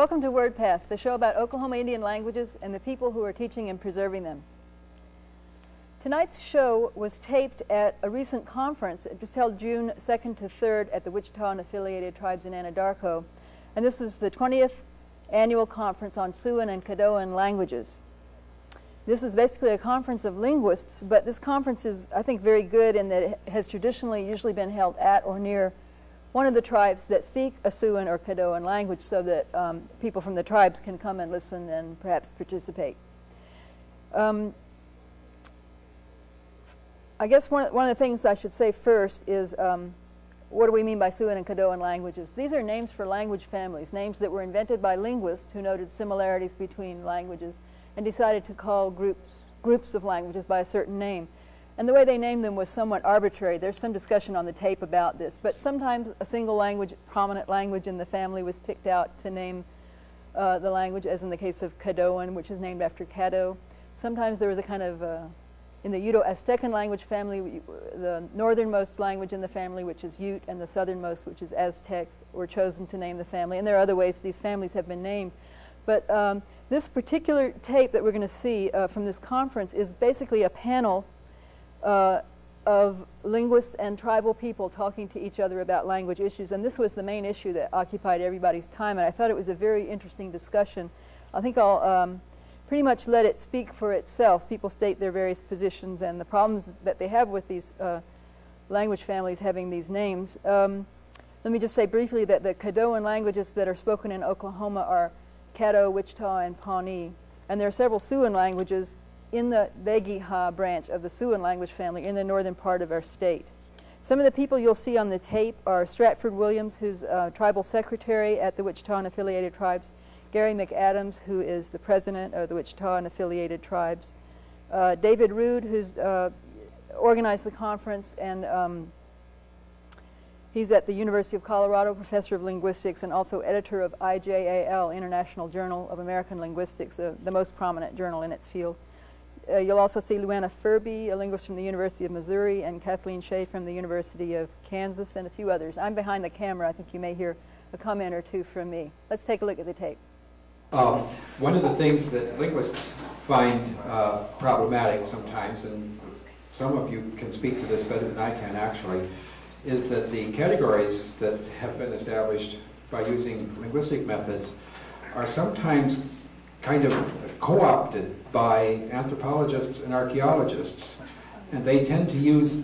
Welcome to Wordpath, the show about Oklahoma Indian languages and the people who are teaching and preserving them. Tonight's show was taped at a recent conference. It was held June 2nd to 3rd at the Wichita and affiliated tribes in Anadarko. And this was the 20th annual conference on Siouan and Caddoan languages. This is basically a conference of linguists, but this conference is, I think, very good in that it has traditionally usually been held at or near one of the tribes that speak a Siouan or Caddoan language so that people from the tribes can come and listen and perhaps participate. I guess one of the things I should say first is what do we mean by Siouan and Caddoan languages? These are names for language families, names that were invented by linguists who noted similarities between languages and decided to call groups of languages by a certain name. And the way they named them was somewhat arbitrary. There's some discussion on the tape about this, but sometimes a single language, prominent language in the family was picked out to name the language, as in the case of Caddoan, which is named after Caddo. Sometimes there was a kind of, in the Uto-Aztecan language family, the northernmost language in the family, which is Ute, and the southernmost, which is Aztec, were chosen to name the family. And there are other ways these families have been named. But this particular tape that we're going to see from this conference is basically a panel of linguists and tribal people talking to each other about language issues. And this was the main issue that occupied everybody's time. And I thought it was a very interesting discussion. I think I'll pretty much let it speak for itself. People state their various positions and the problems that they have with these language families having these names. Let me just say briefly that the Caddoan languages that are spoken in Oklahoma are Caddo, Wichita, and Pawnee. And there are several Siouan languages in the Begiha branch of the Siouan language family in the northern part of our state. Some of the people you'll see on the tape are Stratford Williams, who's tribal secretary at the Wichita and affiliated tribes, Gary McAdams, who is the president of the Wichita and affiliated tribes, David Rood, who's organized the conference, and he's at the University of Colorado, professor of linguistics, and also editor of IJAL, International Journal of American Linguistics, the most prominent journal in its field. You'll also see Luana Furby, a linguist from the University of Missouri, and Kathleen Shea from the University of Kansas, and a few others. I'm behind the camera. I think you may hear a comment or two from me. Let's take a look at the tape. One of the things that linguists find problematic sometimes, and some of you can speak to this better than I can actually, is that the categories that have been established by using linguistic methods are sometimes kind of co-opted by anthropologists and archaeologists. And they tend to use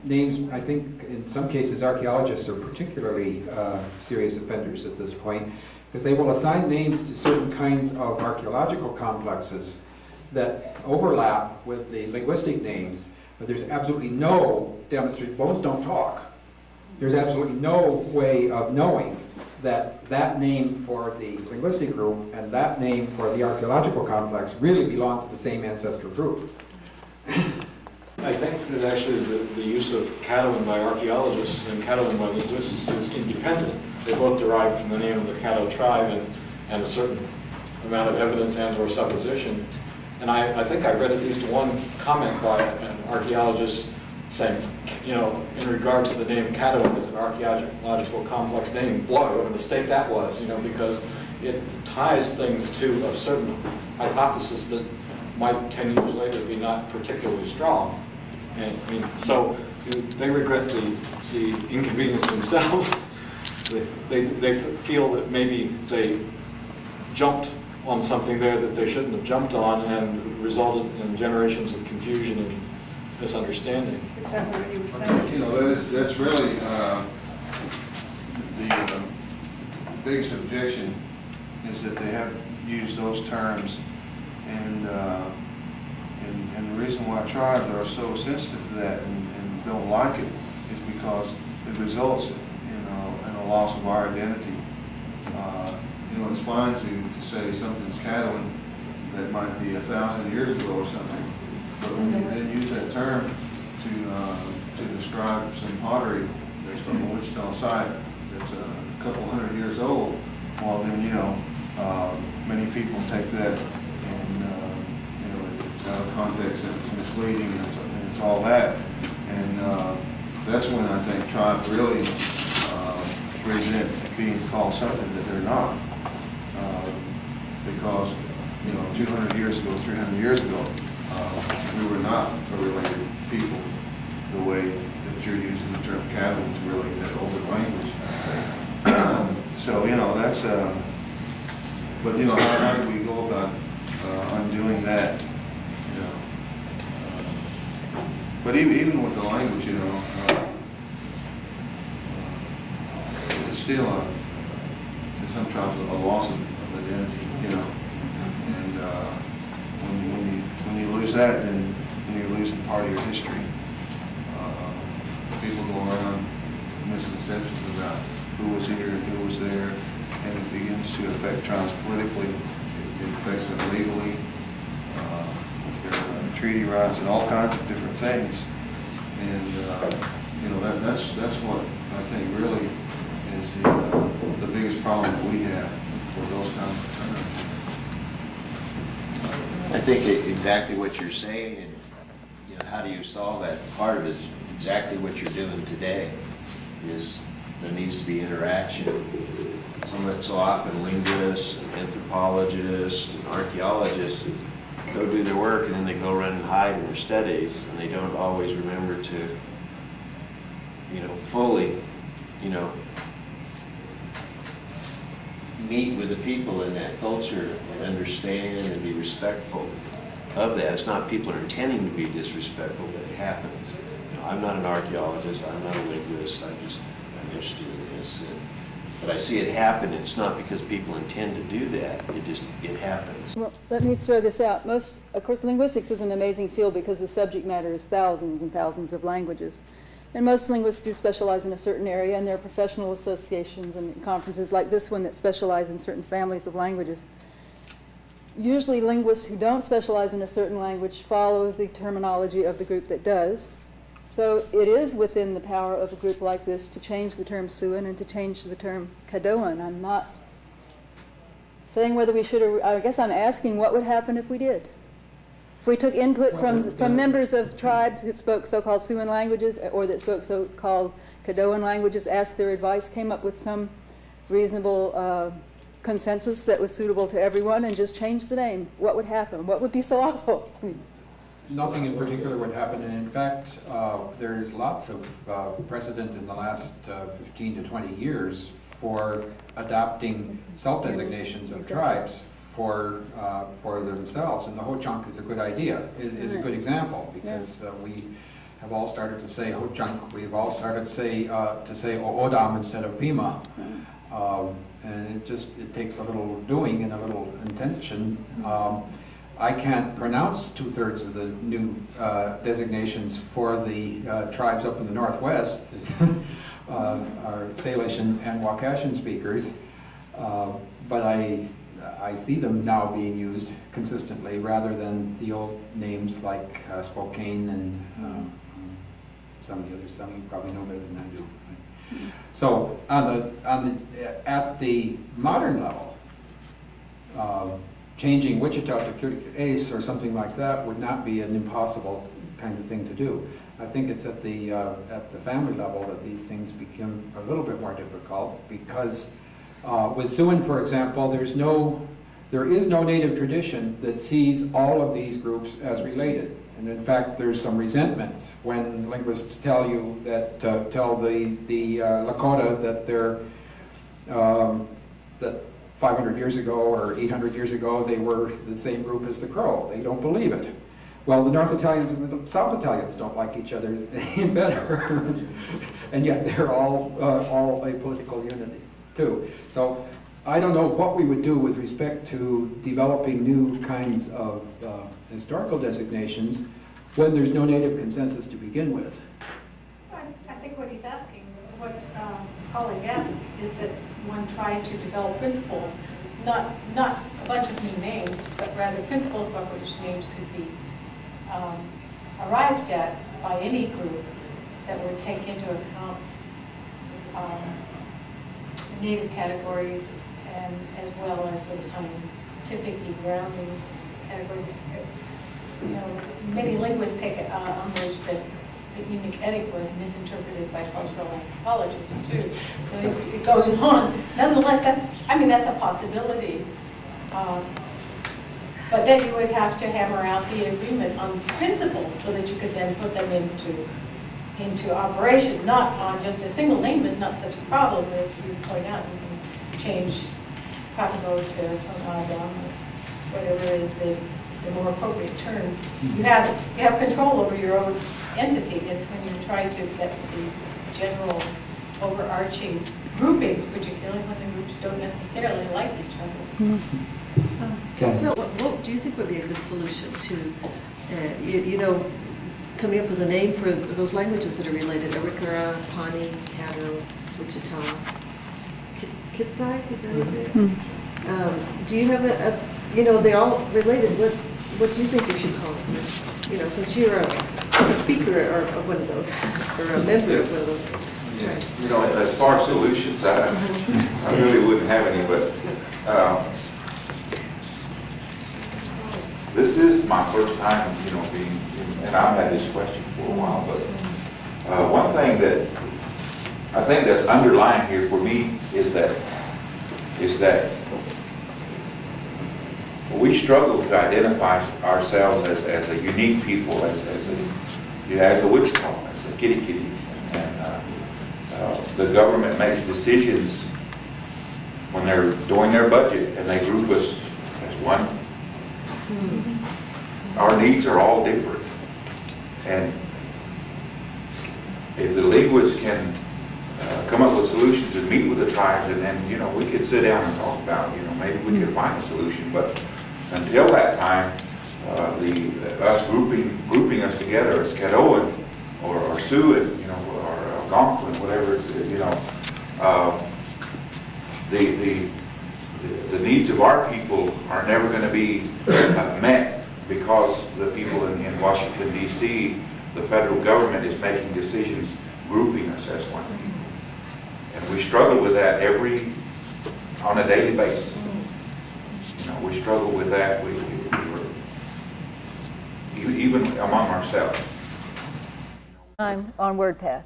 names, I think in some cases archaeologists are particularly serious offenders at this point, because they will assign names to certain kinds of archaeological complexes that overlap with the linguistic names, but there's absolutely no demonstration. Bones don't talk. There's absolutely no way of knowing that that name for the linguistic group and that name for the archaeological complex really belong to the same ancestral group. I think that actually the use of Caddoan by archaeologists and Caddoan by linguists is independent. They both derive from the name of the Caddo tribe and a certain amount of evidence and or supposition. And I think I read at least one comment by an archaeologist saying, you know, in regard to the name Caddo as an archaeological complex name, boy, what a mistake that was, you know, because it ties things to a certain hypothesis that might 10 years later be not particularly strong. And I mean, so they regret the inconvenience themselves. They feel that maybe they jumped on something there that they shouldn't have jumped on and resulted in generations of confusion and misunderstanding. That's exactly what you were saying. You know, that's really the biggest objection is that they have used those terms, and the reason why tribes are so sensitive to that and don't like it is because it results in a loss of our identity. You know, it's fine to say something's Caddoan that might be 1,000 years ago or something, but when you then use that term to describe some pottery that's from a Wichita site that's a couple hundred years old, well then, you know, many people take that and, you know, it's out of context and it's misleading and it's all that. And that's when I think tribes really resent being called something that they're not. because, 200 years ago, 300 years ago, we were not a related people the way that you're using the term Caddoan to relate that older language. So, that's, but, how do we go about undoing that? But even with the language, it's still some tribes a loss of identity, and when you lose that, then you're losing part of your history. People go around misconceptions about who was here and who was there, and it begins to affect tribes politically. It affects them legally, with their treaty rights and all kinds of different things. And that's what I think really is the biggest problem that we have with those kinds of terms. I think exactly what you're saying, and how do you solve that? Part of it is exactly what you're doing today. Is there needs to be interaction. So often linguists, and anthropologists, and archaeologists go do their work, and then they go run and hide in their studies, and they don't always remember to, fully, meet with the people in that culture and understand and be respectful of that. It's not people are intending to be disrespectful, but it happens. I'm not an archaeologist, I'm not a linguist, I'm interested in this. But I see it happen. It's not because people intend to do that, it happens. Well, let me throw this out. Of course, linguistics is an amazing field because the subject matter is thousands and thousands of languages. And most linguists do specialize in a certain area, and there are professional associations and conferences like this one that specialize in certain families of languages. Usually linguists who don't specialize in a certain language follow the terminology of the group that does. So it is within the power of a group like this to change the term Siouan and to change the term Caddoan. I'm not saying whether we should, or I guess I'm asking what would happen if we did. If we took input from members of tribes that spoke so-called Siouan languages or that spoke so-called Caddoan languages, asked their advice, came up with some reasonable consensus that was suitable to everyone, and just changed the name, what would happen? What would be so awful? Nothing in particular would happen, and in fact, there's lots of precedent in the last 15 to 20 years for adopting self-designations of tribes for themselves, and the Ho-Chunk is a good idea, is a good example, because we have all started to say Ho-Chunk, we've all started to say O'odam instead of Pima, and it takes a little doing and a little intention. I can't pronounce 2/3 of the new designations for the tribes up in the Northwest, are Salish and Wakashan speakers, but I see them now being used consistently rather than the old names like Spokane and some of the others. Some of you probably know better than I do. So at the modern level, changing Wichita to Ace or something like that would not be an impossible kind of thing to do. I think it's at the family level that these things become a little bit more difficult, because with Siouan, for example, there is no native tradition that sees all of these groups as related. And in fact, there's some resentment when linguists tell you that tell the Lakota that they're that 500 years ago or 800 years ago they were the same group as the Crow. They don't believe it. Well, the North Italians and the South Italians don't like each other better, and yet they're all a political unity too. So I don't know what we would do with respect to developing new kinds of historical designations when there's no native consensus to begin with. I think what he's asking, what colleague asked, is that one try to develop principles, not a bunch of new names, but rather principles by which names could be arrived at by any group that would take into account native categories, and as well as sort of scientifically grounding categories. Many linguists take umbrage that unique etic was misinterpreted by cultural anthropologists too. So it goes on. Nonetheless, that's a possibility. But then you would have to hammer out the agreement on principles so that you could then put them into operation, not on just a single name is not such a problem, as you point out. You can change Papago to Tonadon, or whatever is the more appropriate term. You have control over your own entity. It's when you try to get these general overarching groupings, particularly when the groups don't necessarily like each other. Okay. Well, what do you think would be a good solution to, you know, coming up with a name for those languages that are related? Arikara, Pawnee, Caddo, Wichita, Kitsai, is that it? Do you have you know, they're all related. What do you think we should call it? You know, since you're a speaker of one of those, or a member of one of those. You know, as far as solutions, I really wouldn't have any, but this is my first time, you know, being, and I've had this question for a while, but one thing that I think that's underlying here for me is that we struggle to identify ourselves as a unique people, as a Wichita, as a kitty. The government makes decisions when they're doing their budget, and they group us as one. Our needs are all different, and if the linguists can come up with solutions and meet with the tribes, and then, you know, we could sit down and talk about, you know, maybe we could find a solution. But until that time, us grouping us together as Caddoan or Siouan, you know, or Algonquin, whatever, you know, the needs of our people are never going to be met, because the people in Washington, D.C., the federal government is making decisions grouping us as one people. And we struggle with that on a daily basis. You know, we struggle with that even among ourselves. I'm on WordPath.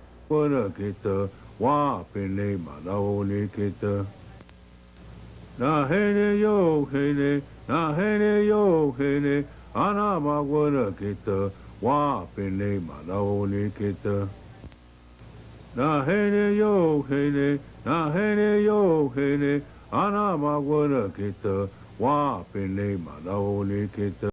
Na hene yo hene, na hene yo hene, ana magwana kita, wa pene manaone kita. Na hene yo hene, na hene yo hene, ana magwana kita, wa pene manaone kita.